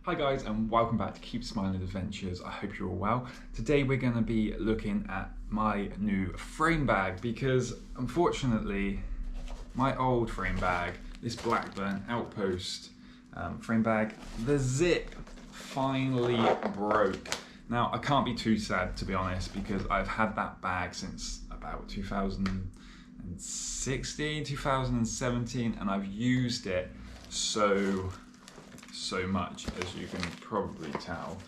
Hi guys, and welcome back to Keep Smiling Adventures. I hope you're all well. Today we're going to be looking at my new frame bag because unfortunately my old frame bag, this Blackburn Outpost frame bag, the zip finally broke. Now I can't be too sad, to be honest, because I've had that bag since about 2016, 2017, and I've used it so much, as you can probably tell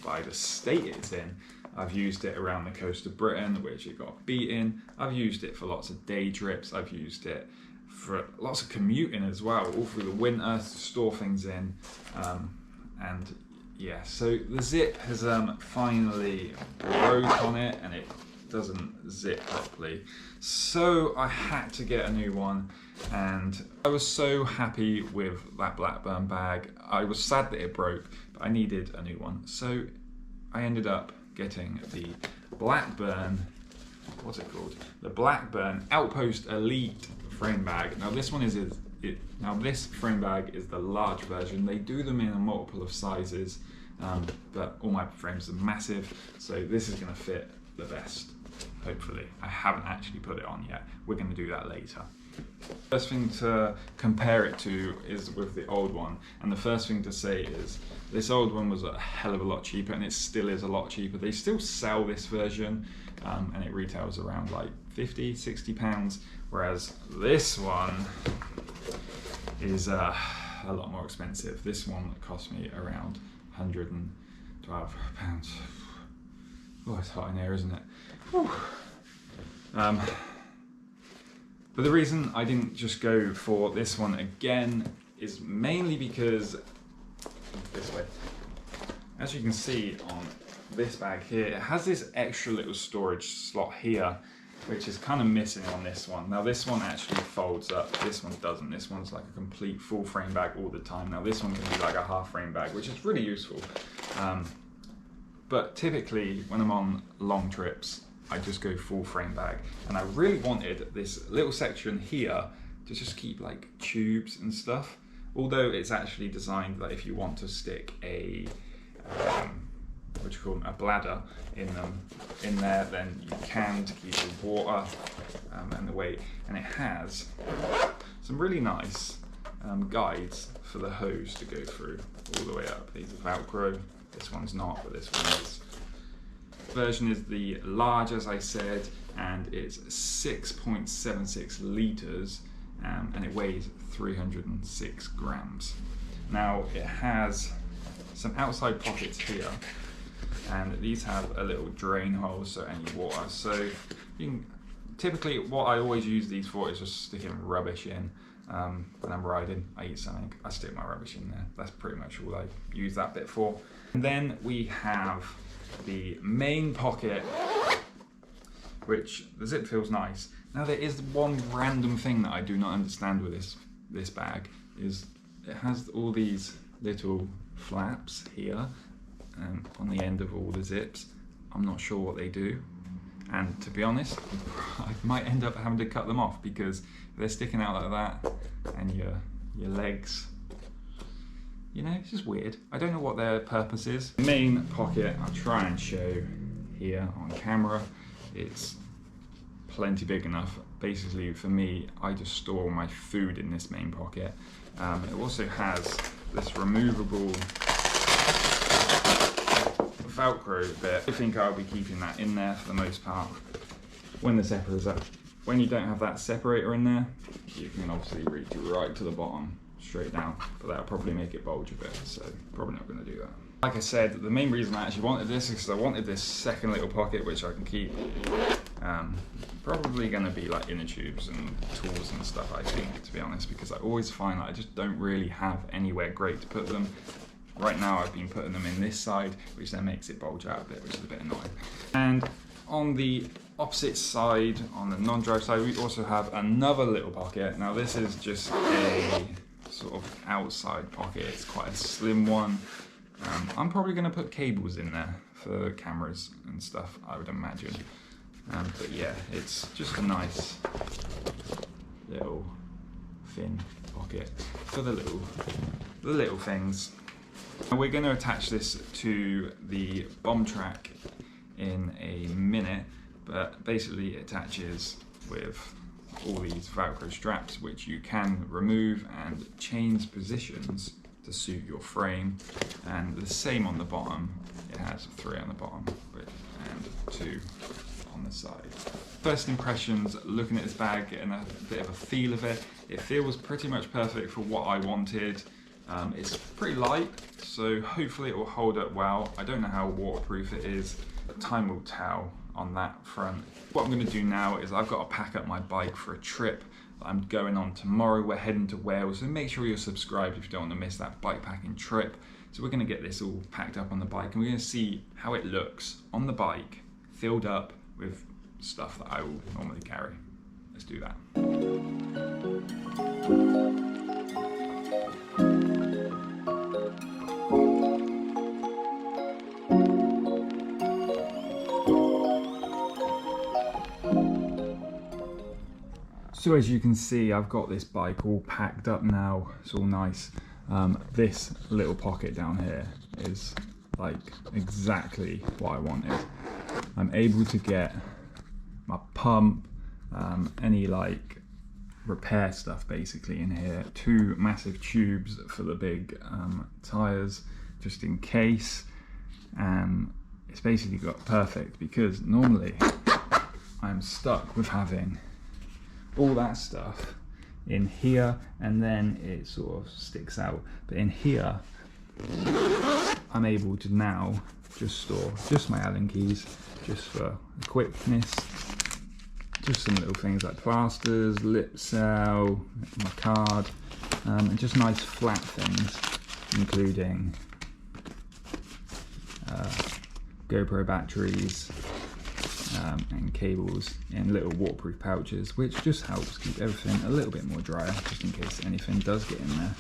by the state it's in. I've used it around the coast of Britain, which it got beaten. I've used it for lots of day trips. I've used it for lots of commuting as well, all through the winter, to store things in. And yeah, so the zip has finally broke on it, and it doesn't zip properly. So I had to get a new one, and I was so happy with that Blackburn bag. I was sad that it broke, but I needed a new one. So I ended up getting the Blackburn, what's it called? The Blackburn Outpost Elite frame bag. Now this one this frame bag is the large version. They do them in a multiple of sizes, but all my frames are massive, so this is going to fit the best. Hopefully. I haven't actually put it on yet. We're going to do that later. First thing to compare it to is with the old one, and the first thing to say is this old one was a hell of a lot cheaper, and it still is a lot cheaper. They still sell this version, and it retails around like 50, 60 pounds, whereas this one is a lot more expensive. This one cost me around 112 pounds. Oh, it's hot in here, isn't it? But the reason I didn't just go for this one again is mainly because this way. As you can see on this bag here, it has this extra little storage slot here, which is kind of missing on this one. Now this one actually folds up, this one doesn't. This one's like a complete full frame bag all the time. Now this one can be like a half frame bag, which is really useful. But typically when I'm on long trips, I just go full frame bag, and I really wanted this little section here to just keep like tubes and stuff, although it's actually designed that if you want to stick a a bladder in there, then you can, to keep the water and the weight. And it has some really nice guides for the hose to go through all the way up. These are Velcro. This one's not, but this one is. Version is the large, as I said, and it's 6.76 litres, and it weighs 306 grams. Now it has some outside pockets here, and these have a little drain hole, so any water. So you can, typically what I always use these for is just sticking rubbish in. When I'm riding, I eat something, I stick my rubbish in there. That's pretty much all I use that bit for. And then we have the main pocket, which the zip feels nice. Now there is one random thing that I do not understand with this bag, is it has all these little flaps here on the end of all the zips. I'm not sure what they do, and to be honest, I might end up having to cut them off, because if they're sticking out like that and your legs, you know, it's just weird. I don't know what their purpose is. Main pocket, I'll try and show here on camera. It's plenty big enough. Basically, for me, I just store my food in this main pocket. It also has this removable Velcro bit. I think I'll be keeping that in there for the most part. When the zipper is up, when you don't have that separator in there, you can obviously reach right to the bottom, straight down, but that'll probably make it bulge a bit, so probably not going to do that. Like I said, the main reason I actually wanted this is because I wanted this second little pocket which I can keep probably going to be like inner tubes and tools and stuff, I think, to be honest, because I always find that I just don't really have anywhere great to put them. Right now I've been putting them in this side, which then makes it bulge out a bit, which is a bit annoying. And on the opposite side, on the non-drive side, we also have another little pocket. Now this is just a sort of outside pocket. It's quite a slim one. I'm probably going to put cables in there for cameras and stuff, I would imagine. But yeah, it's just a nice little thin pocket for the little things. Now we're going to attach this to the Bombtrack in a minute, but basically it attaches with all these Velcro straps which you can remove and change positions to suit your frame, and the same on the bottom. It has 3 on the bottom and 2 on the side. First impressions, looking at this bag, getting a bit of a feel of it, it feels pretty much perfect for what I wanted. It's pretty light, so hopefully it will hold up well. I don't know how waterproof it is, but time will tell on that front. What I'm going to do now is I've got to pack up my bike for a trip that I'm going on tomorrow. We're heading to Wales, so make sure you're subscribed if you don't want to miss that bike packing trip. So we're going to get this all packed up on the bike, and we're going to see how it looks on the bike, filled up with stuff that I will normally carry. Let's do that. So as you can see, I've got this bike all packed up now. It's all nice. This little pocket down here is like exactly what I wanted. I'm able to get my pump, any like repair stuff basically in here. 2 massive tubes for the big tires, just in case. It's basically got perfect, because normally I'm stuck with having all that stuff in here, and then it sort of sticks out. But in here, I'm able to now just store just my Allen keys, just for quickness, just some little things like plasters, lip cell, my card, and just nice flat things, including GoPro batteries, and cables in little waterproof pouches, which just helps keep everything a little bit more drier, just in case anything does get in there.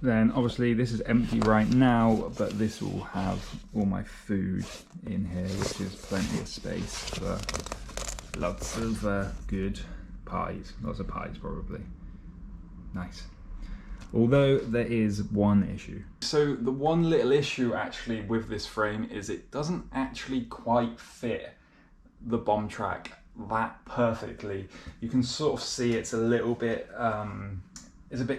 Then obviously this is empty right now, but this will have all my food in here, which is plenty of space for lots of good pies. Lots of pies probably. Nice. Although there is one issue. So the one little issue actually with this frame is it doesn't actually quite fit the Bombtrack that perfectly. You can sort of see it's a little bit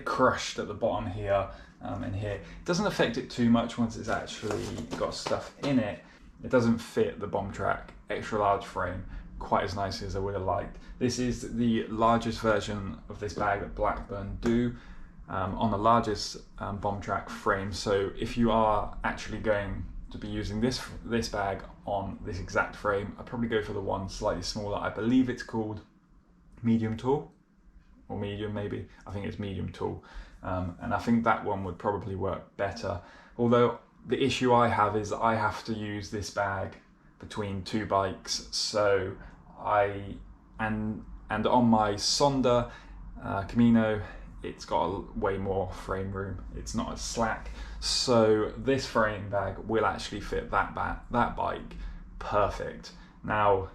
crushed at the bottom here and here. It doesn't affect it too much once it's actually got stuff in it. It doesn't fit the Bombtrack extra large frame quite as nicely as I would have liked. This is the largest version of this bag that Blackburn do. On the largest Bombtrack frame, so if you are actually going to be using this bag on this exact frame, I'd probably go for the one slightly smaller. I believe it's called medium tall, or medium maybe. I think it's medium tall, and I think that one would probably work better. Although the issue I have is I have to use this bag between 2 bikes, so and on my Sonda Camino, it's got way more frame room. It's not as slack, so this frame bag will actually fit that bike perfect. Now,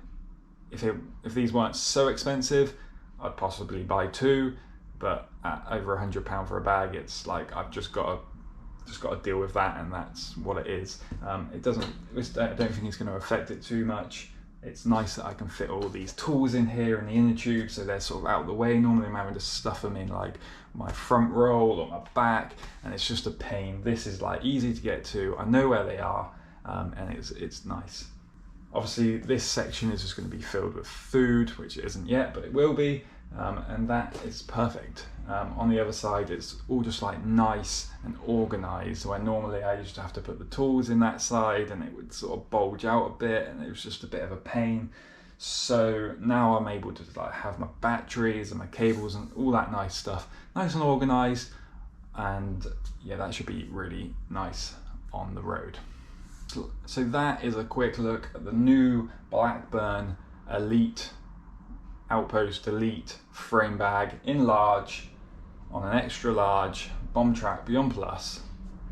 if these weren't so expensive, I'd possibly buy 2, but at over £100 for a bag, it's like I've just got to deal with that, and that's what it is. I don't think it's going to affect it too much. It's nice that I can fit all these tools in here in the inner tube, so they're sort of out of the way. Normally I'm having to stuff them in like my front roll or my back, and it's just a pain. This is like easy to get to. I know where they are, and it's nice. Obviously this section is just going to be filled with food, which it isn't yet, but it will be, and that is perfect. On the other side, it's all just like nice and organized, where normally I used to have to put the tools in that side and it would sort of bulge out a bit, and it was just a bit of a pain. So now I'm able to like have my batteries and my cables and all that nice stuff nice and organized, and yeah, that should be really nice on the road. So that is a quick look at the new Blackburn Outpost Elite frame bag in large on an extra large Bombtrack Beyond Plus.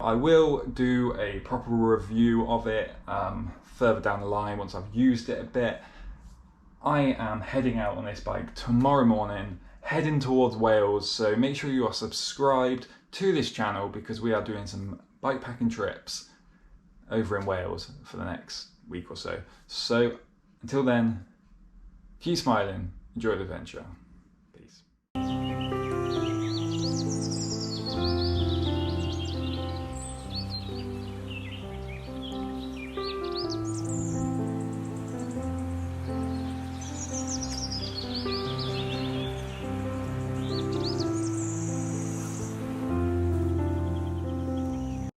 I will do a proper review of it further down the line once I've used it a bit. I am heading out on this bike tomorrow morning, heading towards Wales, so make sure you are subscribed to this channel because we are doing some bikepacking trips over in Wales for the next week or so. So until then, keep smiling, enjoy the adventure.